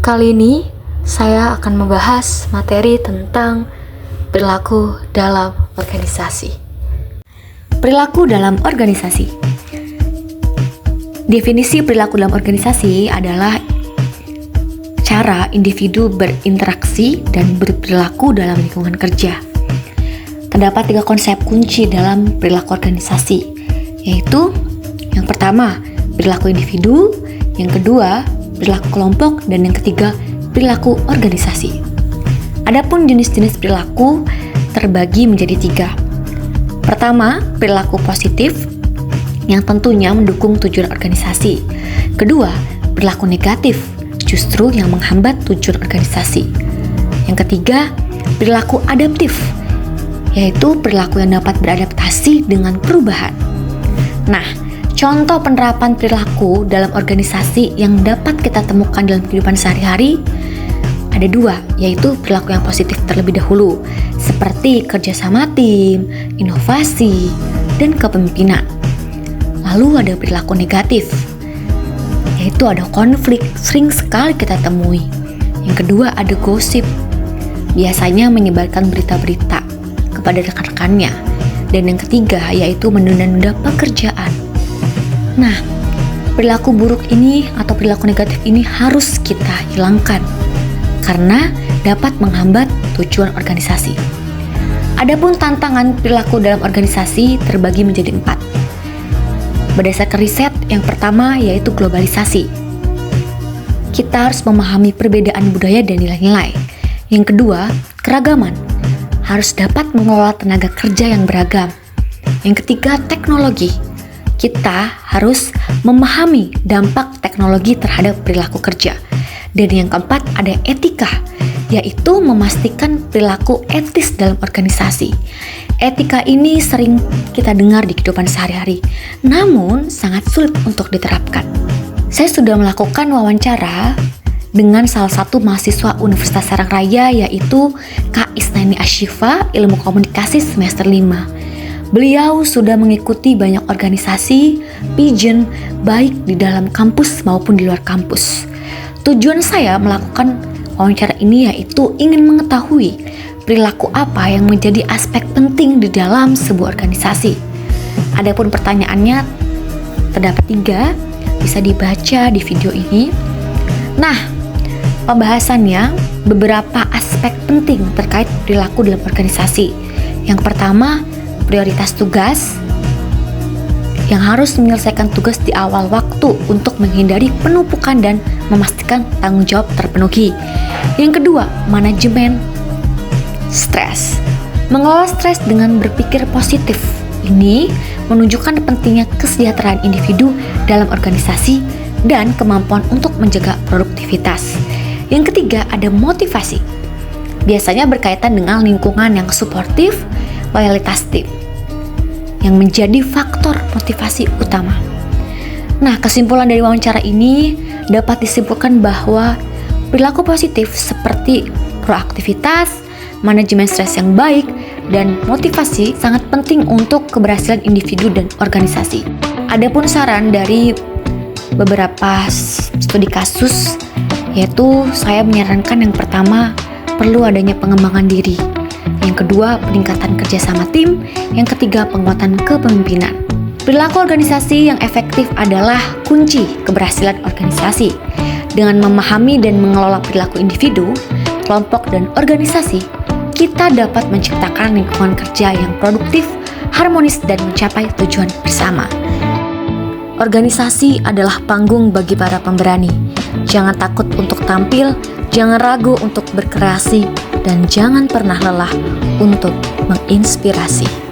Kali ini saya akan membahas materi tentang perilaku dalam organisasi. Perilaku dalam organisasi. Definisi perilaku dalam organisasi adalah cara individu berinteraksi dan berperilaku dalam lingkungan kerja. Terdapat 3 konsep kunci dalam perilaku organisasi, yaitu yang pertama, perilaku individu, yang kedua, perilaku kelompok, dan yang ketiga, perilaku organisasi. Adapun jenis-jenis perilaku terbagi menjadi 3. Pertama, perilaku positif yang tentunya mendukung tujuan organisasi. Kedua, perilaku negatif justru yang menghambat tujuan organisasi. Yang ketiga, perilaku adaptif, yaitu perilaku yang dapat beradaptasi dengan perubahan. Nah, contoh penerapan perilaku dalam organisasi yang dapat kita temukan dalam kehidupan sehari-hari ada 2, yaitu perilaku yang positif terlebih dahulu, seperti kerjasama tim, inovasi, dan kepemimpinan. Lalu ada perilaku negatif, yaitu ada konflik, sering sekali kita temui. Yang kedua ada gosip, biasanya menyebarkan berita-berita kepada rekan-rekannya. Dan yang ketiga yaitu menunda-nunda pekerjaan. Nah, perilaku buruk ini atau perilaku negatif ini harus kita hilangkan karena dapat menghambat tujuan organisasi. Adapun tantangan perilaku dalam organisasi terbagi menjadi 4. Berdasarkan riset, yang pertama yaitu globalisasi. Kita harus memahami perbedaan budaya dan nilai-nilai. Yang kedua, keragaman. Harus dapat mengelola tenaga kerja yang beragam. Yang ketiga, teknologi. Kita harus memahami dampak teknologi terhadap perilaku kerja. Dan yang keempat ada etika, yaitu memastikan perilaku etis dalam organisasi. Etika ini sering kita dengar di kehidupan sehari-hari, namun sangat sulit untuk diterapkan. Saya sudah melakukan wawancara dengan salah satu mahasiswa Universitas Serang Raya, yaitu Kak Isnaini Ashifa, Ilmu Komunikasi semester 5. Beliau sudah mengikuti banyak organisasi, pigeon, baik di dalam kampus maupun di luar kampus. Tujuan saya melakukan wawancara ini yaitu ingin mengetahui perilaku apa yang menjadi aspek penting di dalam sebuah organisasi. Adapun pertanyaannya terdapat 3, bisa dibaca di video ini. Nah, pembahasannya beberapa aspek penting terkait perilaku dalam organisasi. Yang pertama, prioritas tugas yang harus menyelesaikan tugas di awal waktu untuk menghindari penumpukan dan memastikan tanggung jawab terpenuhi. Yang kedua, manajemen stres. Mengelola stres dengan berpikir positif. Ini menunjukkan pentingnya kesejahteraan individu dalam organisasi dan kemampuan untuk menjaga produktivitas. Yang ketiga, ada motivasi. Biasanya berkaitan dengan lingkungan yang suportif, loyalitas tim, yang menjadi faktor motivasi utama. Nah, kesimpulan dari wawancara ini dapat disimpulkan bahwa perilaku positif seperti proaktivitas, manajemen stres yang baik, dan motivasi sangat penting untuk keberhasilan individu dan organisasi. Adapun saran dari beberapa studi kasus, yaitu saya menyarankan yang pertama, perlu adanya pengembangan diri. Yang kedua, peningkatan kerjasama tim. Yang ketiga, penguatan kepemimpinan. Perilaku organisasi yang efektif adalah kunci keberhasilan organisasi. Dengan memahami dan mengelola perilaku individu, kelompok, dan organisasi, kita dapat menciptakan lingkungan kerja yang produktif, harmonis, dan mencapai tujuan bersama. Organisasi adalah panggung bagi para pemberani. Jangan takut untuk tampil, jangan ragu untuk berkreasi, dan jangan pernah lelah untuk menginspirasi.